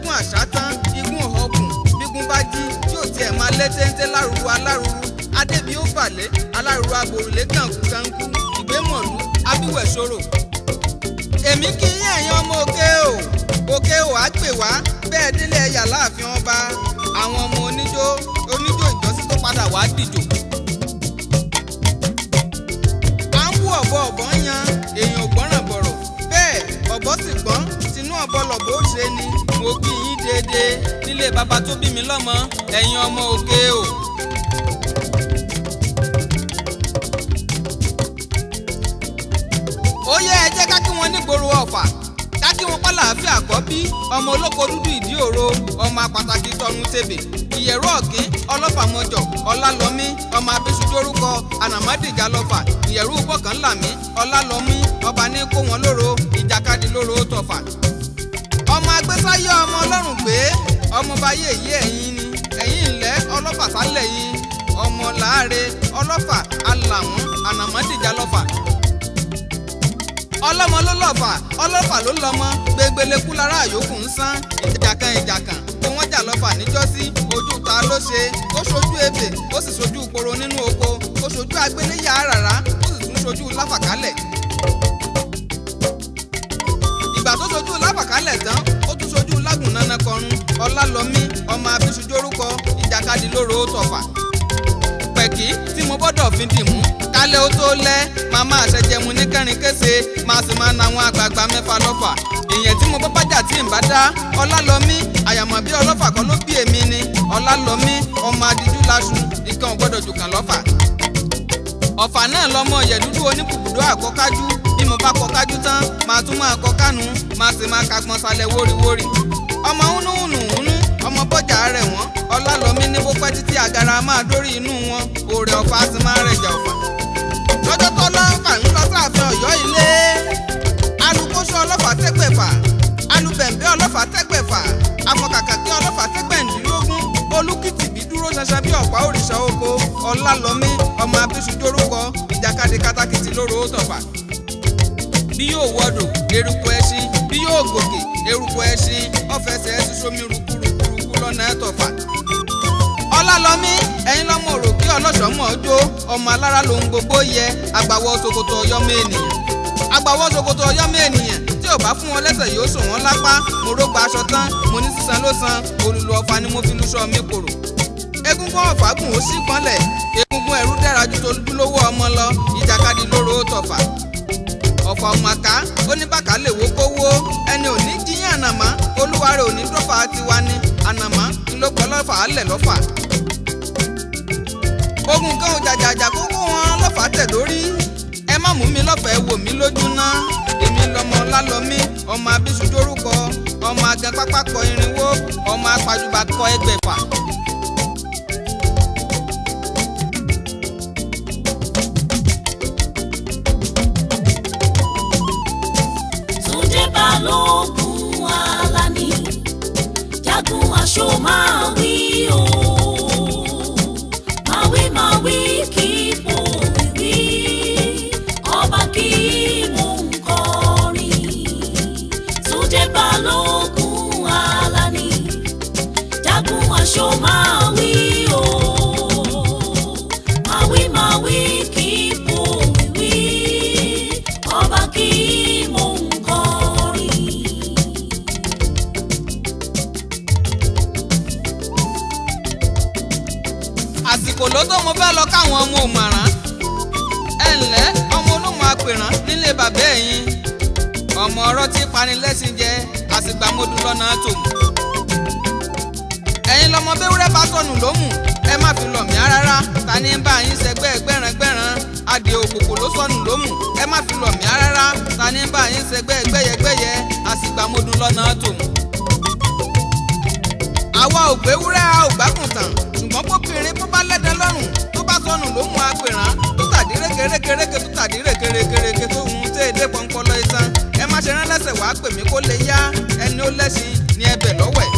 gígùn àṣà tán igún ọ̀họ́kùn bígún bá jí yóò tiẹ̀ máa lé téńté láruru aláruru adébí ó balẹ̀ aláruru aborùlé kànkú ìgbémọ̀lú abíwẹ̀ ṣòro. èmi kí yín ẹ̀yin ọmọ òkè ò á pè wá bẹ́ẹ̀ délé ẹ̀yà láàfin ọba àwọn ọmọ oníjó ìjọsìn tó padà wá dìjò. à ń wú ọ̀bọ ń yan èèyàn ò gbọ́ràn bọ̀rọ̀ bẹ́ẹ̀ ọ̀bọ sì gbọ́n tinú ọ̀bọ lọ̀bọ ó ṣe ni mo kí yín déédéé nílé bàbá tó bí mi lọ́mọ ẹ̀yin ọmọ òkè ò. ó yẹ ẹ jẹ́ ká kí wọn nígboro Ọ̀fà ká kí wọn pálàáfíà àkọ́bí ọmọ olóko dúdú ìdí òro ọmọ pàtàkì tọrun tèbè ìyẹ̀rú ọ̀gín ọlọ́fàmọjọ ọlálọ́mí ọmọ abésùdórúkọ ànàmọ́dìjà lọ́fà ìyẹ̀rú bọ̀kànlámí ọlálọ́mí ọba ní kó wọn lóró ìjàkadì lóró tọ̀fà. ọmọ agbésáyé ọmọ ọlọ́run pé ọmọ báyé èyí ẹ̀yìn ni ẹ̀yìn ńlẹ́ ọlọ́fà sálẹ̀ yín ọmọ láàrẹ ọlọ́fà alàmú ànàmọ́dìjà lọ́fà. ọlọ́mọ ló lọ́fà ọlọ́fà ló lọ́mọ gbẹgbẹlẹ́kú lára àyókù ń sán ìjàkàn tí wọ́n jà lọ́fà níjọ́sí ojú ta ló ṣe ó ṣojú ebè ó sì ṣojú poro nínú oko ó ṣojú agbéléyà àràrá ó sì tún ṣojú láfàkálẹ̀. ìgbà tó ṣojú láfàkálẹ̀ tán ó tún ṣojú lágùn nánà kọrun ọlálọ́mí ọmọ abésùjórúkọ ìjàkadì lóró tọ̀fà. pẹ̀kí tí mo gbọ́dọ̀ fi dì mú kálẹ̀ ó tó lẹ́ máa máa ṣẹ̀jẹ̀mu ní kẹrin kése máa sì máa na àwọn àgbààgbà mẹ́fà lọ́fà. èèyàn tí mo bá bájà tí ń bá dá ọlálọ́mí àyàmọ̀ bí ọlọ́fà kan ló bí èmi ni ọlálọ́mí ọmọ adíjú láṣu ìkan ò gbọ́dọ̀ jù kàn lọ́fà. ọ̀fà náà lọ́mọ yẹ̀dúdú oníkùbùdó àkọ́kájú bí mo bá kọ́kájú tán máa tún máa kọ́ kánú máa sì máa kagbọ́n salẹ̀ wóríwórí. ọmọ húnúhùnúhúnú ọmọ bọ́jà rẹ̀ wọ́n ọlálọ́mí ní bó pẹ́ títí àgàrà máa dórí inú wọn òòrè ọ̀fà sì máa rẹ̀jà ọ̀fà. lọ́jọ́ tó lọ́fà ń lọ sáàfin Ọ̀yọ́ ilé alukóso ọlọ́fà tẹ́gbẹ̀fà alubẹ̀m̀bẹ́ ọlọ́fà tẹ́gbẹ̀fà afọkàkàkí ọlọ́fà tẹ́gbẹ̀ndínlógún olùkìtìbí dúró ṣanṣan bí ọ̀pá òrìṣà oko ọlálọ́mí ọmọ abésùdórúkọ ìjàkadì katakìtì lóró tọ̀fà. bí yóò wọdò eruku ẹṣin bí yóò gòkè eruku ẹṣin ọ̀fẹ́sẹ̀ ẹṣin sómi rúkúrúkú lọ́nà ẹ̀tọ̀fà. ọlálọ́mí ẹ̀yin lọ́mọ òròkè ọlọ́ṣọ́mọ̀ ọjọ́ ọmọ alára lòun gbogbo yẹ àgbàwọ̀ ṣòkòtò ọyọ́mọ ènìyàn agbàwọ̀ ṣòkòtò ọyọ́mọ ènìyàn tí ò bá fún wọn lẹ́sẹ̀ yóò sùn wọ́n lápá mo rógbà aṣọ tán mo ní sísan ló san olùlù Ọ̀fà ni mo fi lùsọ mi kòrò. egungun Ọ̀fà gùn ó sì pọ́nlẹ̀ egungun ẹ̀rú dára ju tolúdúlówó ọmọ lọ ìjàkadì lóró tọ̀fà. Ọ̀fà ọmọká oníbàkà lè wó kówó ẹni ò ní jíyàn ànàmọ́ olúwa rẹ̀ ò ní dọ́fà tiwa ní ànàmọ́ ńlọpọ̀ lọ́fà alẹ̀ lọ́fà. ogun kan ò jàjàjà kókó wọn lọ́fà tẹ̀ lórí ẹ má mú mi lọ́fẹ̀ẹ́ wò mí lójú ná èmi lọmọ ọlálọ́mí ọmọ abésùdórúkọ ọmọ agan pápá kọ irinwó ọmọ apàjùbà kọ ẹgbẹ̀fà. Túndé Balógun Alani jagun aṣọ máa wí o máa wí kí ipò wí ọba kí mò ń kọrin. Túndé Balógun Alani jagun aṣọ máa wí o máa wí kí ipò wí ọba kí mò ń kọrin. àsìkò ló tó mo fẹ́ lọ káwọn ọmọ òmàrán ẹ ǹlẹ́ ọmọ olóhùn apèrán nílé bàbá ẹ̀yìn ọmọ ọ̀rọ̀ tí panilẹ́sìn jẹ́ àsìgbàmọ́dún lọ́nà tòmù. ẹ̀yin lọmọ béwúrẹ́ bá sọnù lómù ẹ má fi lọ̀ mí rárá ta ni ń bá yín ṣẹgbẹ́ gbẹ̀ràngbẹ̀ràn adìẹ òkòkò ló sọnù lómù ẹ má fi lọ̀ mí rárá ta ni ń bá yín ṣẹgbẹ́ gbẹ̀yẹgbẹ̀yẹ àsìgbàmọ́dún lọ́nà tòmù. àwa ò gbéwúrẹ́ a ò gbákùntàn ṣùgbọ́n bóbìnrin bó bá lẹ́dẹ̀ lọ́rùn tó bá sọnù ló mú apèrán tó tàdí rékerékeréke tó tàdí rékerékeréke tó hun tẹ́ èdè pọ́npọ́lọ́ iṣan ẹ má ṣe rán lẹ́sẹ̀ wàá pè mí kó lè yá ẹni ó lẹ́sìn ní ẹbẹ̀ lọ́wẹ̀.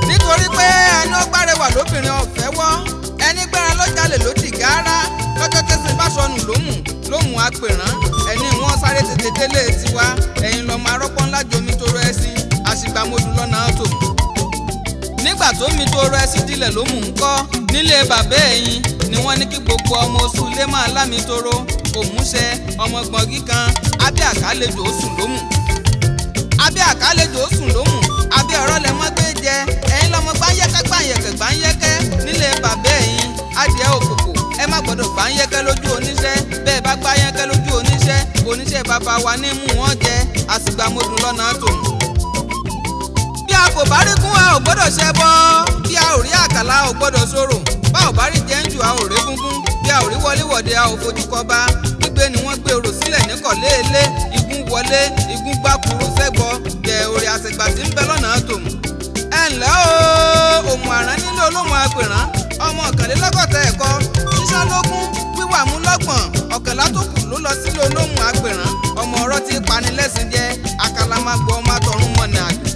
nítorí pé ẹni ó gbárẹwà lóbìnrin ọ̀fẹ́ wọ́ ẹni gbẹ́ran ló jalè ló dì gáárá lọ́jọ́ tẹ́sìn bá sọnù ló mú apèrán ẹni wọ́n sáré tètè délé tiwa ẹ̀yin lọ́mọ arọ́pọ́ ńlá jomi torọ ẹṣin àṣìgbàmọ́dún lọ nígbà tó mi toro ẹsí dilẹ̀ ló mú un kọ́ nílé bàbá ẹ̀yìn ni wọ́n ní kí gbogbo ọmọ oṣù ilé máa lámi toro òmùṣẹ ọmọ gbọ̀ngí kan abẹ́ àkálejò sùn ló mú abẹ́ àkálejò sùn ló mú abẹ́ ọ̀rọ̀ lẹ mọ́ gbé jẹ ẹ̀yin lọ́mọ gbáńyẹ́kẹ́ nílé bàbá ẹ̀yìn adìẹ òkòkò ẹ má gbọ́dọ̀ gbáńyẹ́kẹ́ lójú oníṣẹ́ bẹ́ẹ̀ bá gbáńyẹ́kẹ́ lójú oníṣẹ́ bàbá wa ní mú wọn jẹ àsìgbàmọdún lọ́nà tòun. bí a kò bá rí gún a ò gbọ́dọ̀ ṣẹbọ bí a ò rí àkàlà a ò gbọ́dọ̀ sọ̀rọ̀ bá ò bá rí jẹ́ńjù a ò rí gúngún bí a ò rí wọléwọ̀de a ò fojú kọba gbígbé ni wọ́n gbé orò sílẹ̀ níkọ̀léèlé igun wọlé igun gbàkúrú sẹ́gbọ́ jẹ orí àṣegbà tí ń bẹ lọ́nà tòun. ẹ ǹlẹ́ o òmù àrán nílé olóhùn apèrán ọmọ ọ̀kànlélọ́gọ́ta ẹ̀kọ́ ṣíṣálógún wíwà mú lọ́gbọ̀n ọ̀kànlá tó kù ló lọ sílé olóhùn apèrán ọmọ ọ̀rọ̀ tí pani lẹ́sìn jẹ́ àkàlàmàgbò ọmọ àtọ̀run mọ̀nà àjò.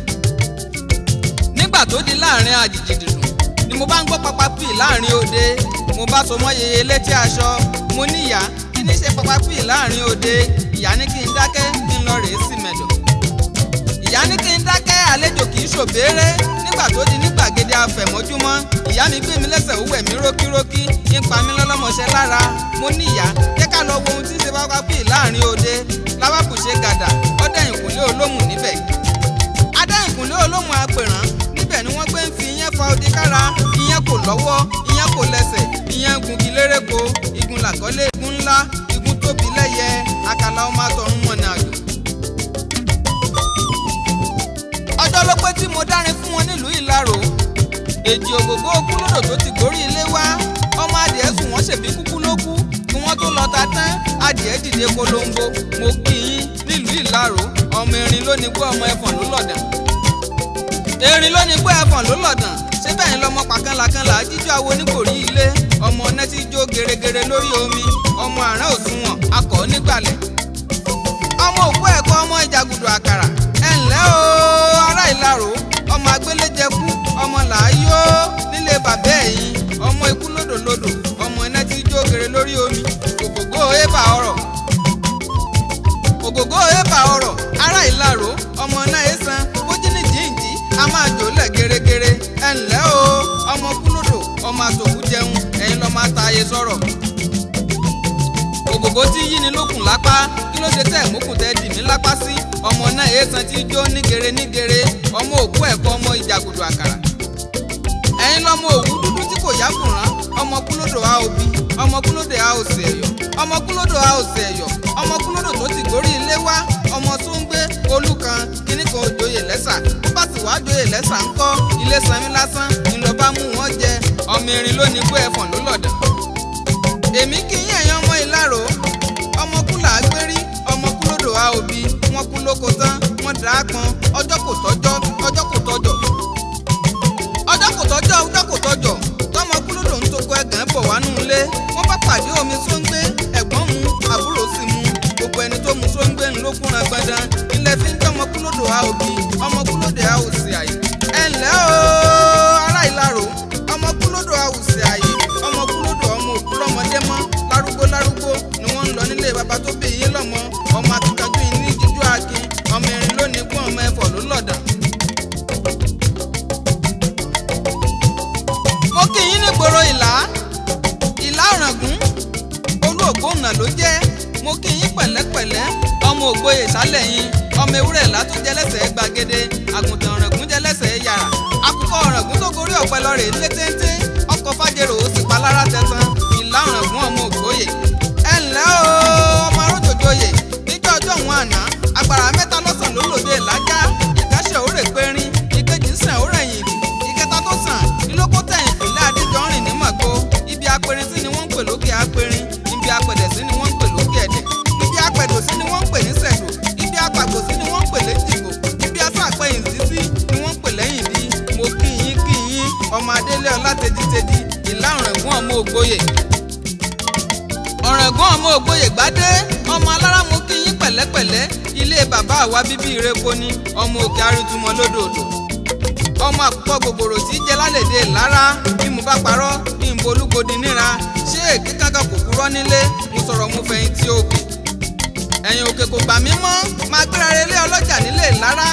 nígbà tó di láàrin àjèjì dìdùn ni mo bá ń gbọ́ papapì láàrin òde mo bá so mọ́ yeye létí aṣọ mo ní ìyá kí ní ṣe papapì láàrin òde ìyá ní kí n dákẹ́ kí n lọ rèé sí mẹ́dọ̀. ìyá ní kí n dákẹ́ àlejò kì í ṣòbéèrè nígbà tó di ní gbàgede afẹ̀mọ́júmọ́ ìyá mi gbé mi lẹ́sẹ̀ ó wẹ̀ mí rókírókí ń pa mí lọ́lọ́mọṣẹ́ lára mo ní ìyá jẹ́ ká lọ wo ohun tí ń ṣe papapì láàrin òde lábàbù ṣe gàdà ọ̀dẹ̀yìnkùnlé olómù níbẹ̀. adẹ́yìnkùnlé olómù apèrán níbẹ̀ ni wọ́n gbé ń fi iyán fa odi kára iyán kò lọ́wọ́ iyán kò lẹ́sẹ̀ iyán gungi lérèkó igun làkọ́lé igun ńlá igun tóbi lẹ́yẹ àkàlà ọmọ àtọ̀run mọ̀nà àjò. ọjọ́ ló pé tí mo dárin fún wọn nílùú Ìlaró èjì ògògó kúlódò tó ti gorí ilé wá ọmọ adìẹ sùn wọ́n ṣèbí kúkú ló kú kí wọ́n tó lọ ta tán adìẹ dìde polongo mo kí yín nílùú Ìlaró ọmọ erin ló ní gbọ́ ọmọ ẹfọ̀n ló lọ̀dàn erin ló ní gbọ́ ẹfọ̀n ló lọ̀dàn ṣé bẹ́ẹ̀ ni lọ́mọ pàkánlákánlá jíjọ́ awo níkòrí ilé ọmọ ọ̀nà tí jó gèrègèrè lórí omi ọmọ àrán òṣùwọ̀n akọ̀ nígbàlẹ̀ ọmọ òkú ẹ̀kọ́ ọmọ ìjàgùdù àkàrà ẹ ǹlẹ́ o ará Ìlaró ọmọ agbéléjẹkú ọmọ làáyó nílé bàbá ẹ̀yìn ọmọ ikú lódòlódò ọmọ iná tí jó gèrè lórí omi ògògó ébà ọ̀rọ̀ ará Ìlaró ọmọ náà èsàn bójú ní jíǹjì a máa jòlẹ̀ gèrègèrè ẹ ǹlẹ́ o ọmọ kúlódò ọmọ àtòkù jẹun ẹ̀yin lọ́ọ́ máa ta ayé sọ̀rọ̀ ògògó tí yí ni lókùn lápá kí ló ṣe tẹ̀ mókùn tẹ́ dì mí lápá sí ọmọ náà èèsàn tí jó nígere ọmọ òkú ẹ̀kọ́ ọmọ ìjàgùdù àkàrà ẹ̀yin lọ́mọ òwú dúdú tí kò yákùnrán ọmọ kúlódò a ò bí ọmọ kúlódò a ò sì ẹ̀yọ̀ ọmọ kúlódò a ò sì ẹ̀yọ̀ ọmọ kúlódò tó ti gorí ilé wá ọmọ tó ń gbé olúkan kíní kan òjòyè lẹ́sà bó bá sì wá jòyè lẹ́sà ńkọ́ ilé sanmi lásán ńlọba mú wọn jẹ ọmọ erin ló ní gbọ́ ẹ̀fọ̀n ló lọ̀dàn. èmi kì í yẹ̀yàn ọmọ Ìlaró ọmọ kúlà gbérí ọmọ kúlódò a ò bí wọn kú lóko tán wọn dà á pọn ọjọ́ kò tọ́jọ́ tọmọ kúlódò ń toko ẹ̀gàn bọ̀ wá nù ilé wọ́n bá pàdé omi sóńgbé ẹ̀gbọ́n mu àbúrò sì mu gbogbo ẹni tó mu sóńgbé ńlókùnrin gbọ̀ndàn ilẹ̀ fi ń tọmọ kúlódò a ò bí ọmọ kúlódò a ò sì àyè ẹ ǹlẹ́ o ará Ìlaró ọmọ kúlódò a ò sì àyè ọmọ kúlódò ọmọ òkú lọ́mọdé mọ́ lárúgbó ni wọ́n ń lọ nílé bàbá tó bí yín lọ́mọ ọmọ akíkanjú yìí ní jíjú akin ọmọ erin lónìí gbọ́n ọmọ ẹ̀fọ́ ló lọ̀dàn. mo kí yín nígboro Ìlá Ọ̀ràngún olú ògbóǹnà ló jẹ́ mo kí yín pẹ̀lẹ́pẹ̀lẹ́ ọmọ ògbóyè sálẹ̀ yín ọmọ ewúrẹ́ ìlà tó jẹ́ lẹ́sẹ̀ gbàgede àgùntàn Ọ̀ràngún jẹ́ lẹ́sẹ̀ yàrá àkùkọ Ọ̀ràngún tó gorí ọ̀pẹ lọ rèé lé téńté ọkọ̀ fàjèrò ó sì pa lára tẹ̀tàn Ìlá Ọ̀ràngún ọmọ ògbóyè ẹ ǹlẹ́ o ọmọ arójòjòyè níjọ́ ọjọ́ òun àná agbára mẹ́ta lọ́sàn ló lòdì ìlàjà ìdáṣẹ́ òórè pérín ìkejì sàn òórè yìí ìkẹta tó sàn ìlókó tẹ̀yìn ìpínlẹ̀ Adéjọ́rìn ní Màgó ibi apẹ̀rin sí ni wọ́n ń pè lókè apẹ̀rin ibi apẹ̀dẹ̀ sí ni wọ́n ń pè lókè ẹ̀dẹ̀ ibi apẹ̀dọ̀ sí ni wọ́n ń pè ní sẹ̀dọ̀ ibi apàgbò sí ni wọ́n ń pè léjìgbò ibi asáàpẹ̀yìn sí ni wọ́n ń pè lẹ́yìn bí mo kí yín ọmọ Adélé ọlá teditedi Ìlá Ọ̀ràngún ọmọ ògbóyè Ọ̀ràngún ọmọ ògbóyè gbádé ọmọ alára mo kí yín pẹ̀lẹ́pẹ̀lẹ́ ilé bàbá àwa bíbí ìrẹ́pọ̀ ni ọmọ òkè arìtúmọ̀ lódòdó ọmọ àkùkọ gbogbooro tí jẹ́ lálẹ́dẹ̀ lára bí mo bá parọ́ bí n bolúgbòdì níra ṣé èké kankan kò kúrọ́ nílé mo sọ̀rọ̀ mo fẹ̀yìntì òkè ẹ̀yìn òkè kò gbà mí mọ́ máa gbéra relé ọlọ́jà nílé Ìlara